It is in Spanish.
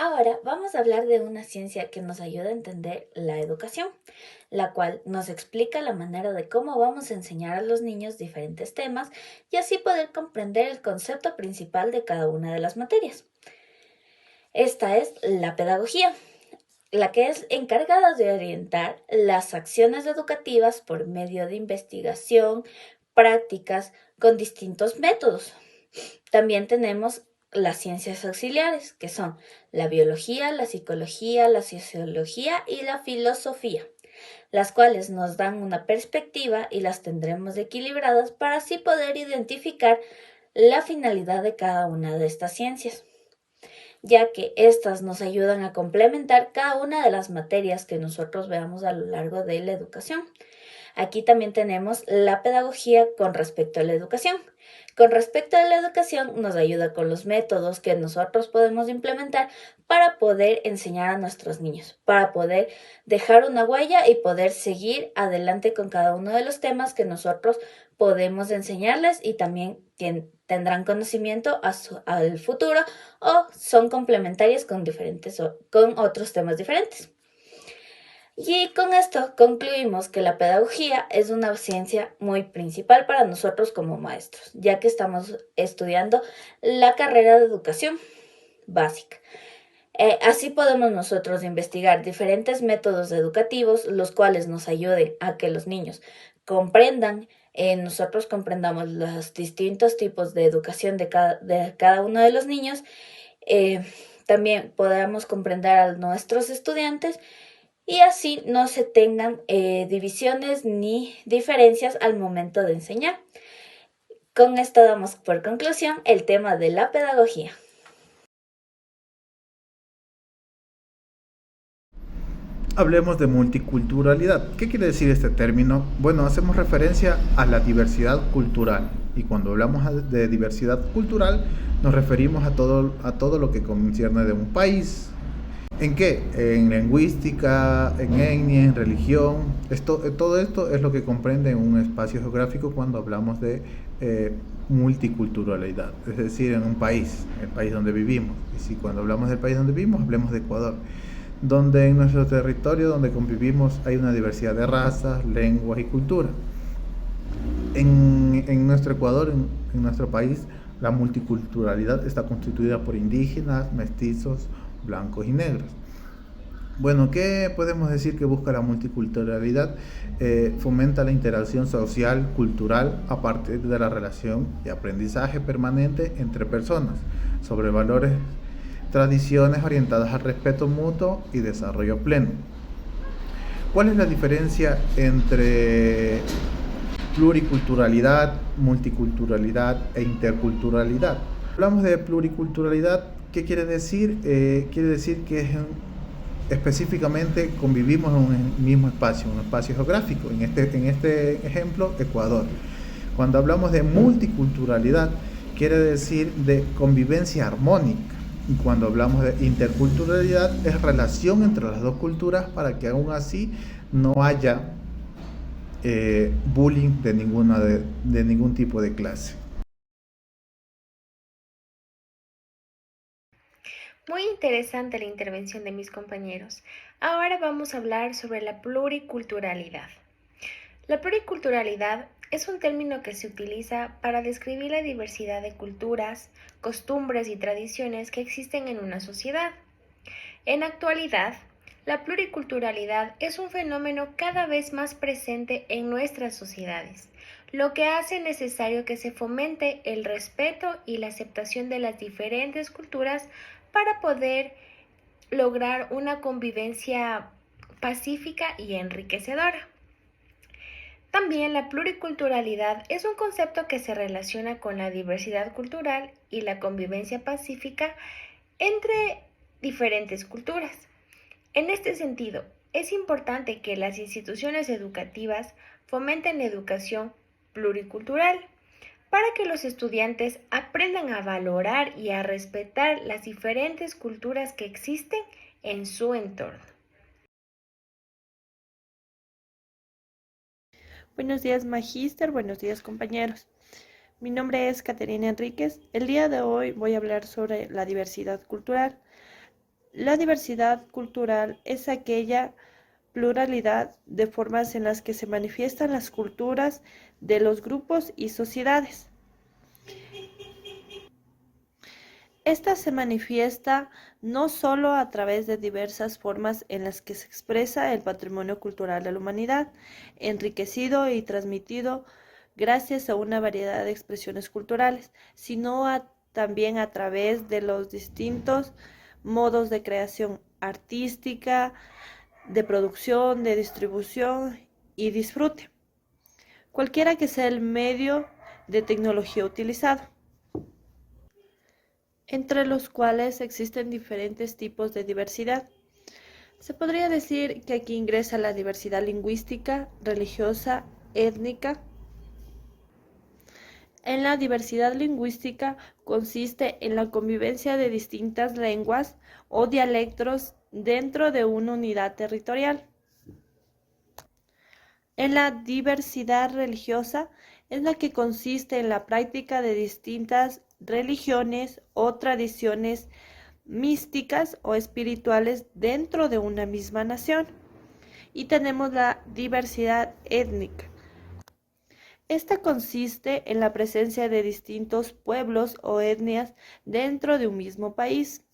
Ahora vamos a hablar de una ciencia que nos ayuda a entender la educación, la cual nos explica la manera de cómo vamos a enseñar a los niños diferentes temas y así poder comprender el concepto principal de cada una de las materias. Esta es la pedagogía, la que es encargada de orientar las acciones educativas por medio de investigación, prácticas, con distintos métodos. También tenemos las ciencias auxiliares, que son la biología, la psicología, la sociología y la filosofía, las cuales nos dan una perspectiva y las tendremos equilibradas para así poder identificar la finalidad de cada una de estas ciencias, ya que éstas nos ayudan a complementar cada una de las materias que nosotros veamos a lo largo de la educación. Aquí también tenemos la pedagogía con respecto a la educación. Con respecto a la educación, nos ayuda con los métodos que nosotros podemos implementar para poder enseñar a nuestros niños, para poder dejar una huella y poder seguir adelante con cada uno de los temas que nosotros podemos enseñarles y también tendrán conocimiento al futuro o son complementarias con otros temas diferentes. Y con esto concluimos que la pedagogía es una ciencia muy principal para nosotros como maestros, ya que estamos estudiando la carrera de educación básica. Así podemos nosotros investigar diferentes métodos educativos, los cuales nos ayuden a que los niños comprendan, nosotros comprendamos los distintos tipos de educación de cada uno de los niños, eh, también podamos comprender a nuestros estudiantes y así no se tengan divisiones ni diferencias al momento de enseñar. Con esto damos por conclusión el tema de la pedagogía. Hablemos de multiculturalidad. ¿Qué quiere decir este término? Bueno, hacemos referencia a la diversidad cultural. Y cuando hablamos de diversidad cultural, nos referimos a todo lo que concierne de un país. ¿En qué? En lingüística, en etnia, en religión. Todo esto es lo que comprende un espacio geográfico cuando hablamos de multiculturalidad. Es decir, en un país, el país donde vivimos. Y si cuando hablamos del país donde vivimos, hablemos de Ecuador, donde en nuestro territorio donde convivimos hay una diversidad de razas, lenguas y culturas. En nuestro Ecuador, en nuestro país, la multiculturalidad está constituida por indígenas, mestizos, blancos y negros. Bueno, ¿qué podemos decir que busca la multiculturalidad? Fomenta la interacción social, cultural, a partir de la relación y aprendizaje permanente entre personas, sobre valores, tradiciones orientadas al respeto mutuo y desarrollo pleno. ¿Cuál es la diferencia entre pluriculturalidad, multiculturalidad e interculturalidad? Hablamos de pluriculturalidad, ¿qué quiere decir? Quiere decir que específicamente convivimos en un mismo espacio, un espacio geográfico, en este ejemplo, Ecuador. Cuando hablamos de multiculturalidad, quiere decir de convivencia armónica. Y cuando hablamos de interculturalidad, es relación entre las dos culturas para que aún así no haya bullying de ningún tipo de clase. Muy interesante la intervención de mis compañeros. Ahora vamos a hablar sobre la pluriculturalidad. La pluriculturalidad es un término que se utiliza para describir la diversidad de culturas, costumbres y tradiciones que existen en una sociedad. En la actualidad, la pluriculturalidad es un fenómeno cada vez más presente en nuestras sociedades, lo que hace necesario que se fomente el respeto y la aceptación de las diferentes culturas para poder lograr una convivencia pacífica y enriquecedora. También la pluriculturalidad es un concepto que se relaciona con la diversidad cultural y la convivencia pacífica entre diferentes culturas. En este sentido, es importante que las instituciones educativas fomenten la educación pluricultural para que los estudiantes aprendan a valorar y a respetar las diferentes culturas que existen en su entorno. Buenos días, magíster. Buenos días, compañeros. Mi nombre es Caterina Enríquez. El día de hoy voy a hablar sobre la diversidad cultural. La diversidad cultural es aquella pluralidad de formas en las que se manifiestan las culturas de los grupos y sociedades. Esta se manifiesta no solo a través de diversas formas en las que se expresa el patrimonio cultural de la humanidad, enriquecido y transmitido gracias a una variedad de expresiones culturales, sino también a través de los distintos modos de creación artística, de producción, de distribución y disfrute, cualquiera que sea el medio de tecnología utilizado, entre los cuales existen diferentes tipos de diversidad. Se podría decir que aquí ingresa la diversidad lingüística, religiosa, étnica. En la diversidad lingüística consiste en la convivencia de distintas lenguas o dialectos dentro de una unidad territorial. En la diversidad religiosa es la que consiste en la práctica de distintas religiones o tradiciones místicas o espirituales dentro de una misma nación. Y tenemos la diversidad étnica. Esta consiste en la presencia de distintos pueblos o etnias dentro de un mismo país.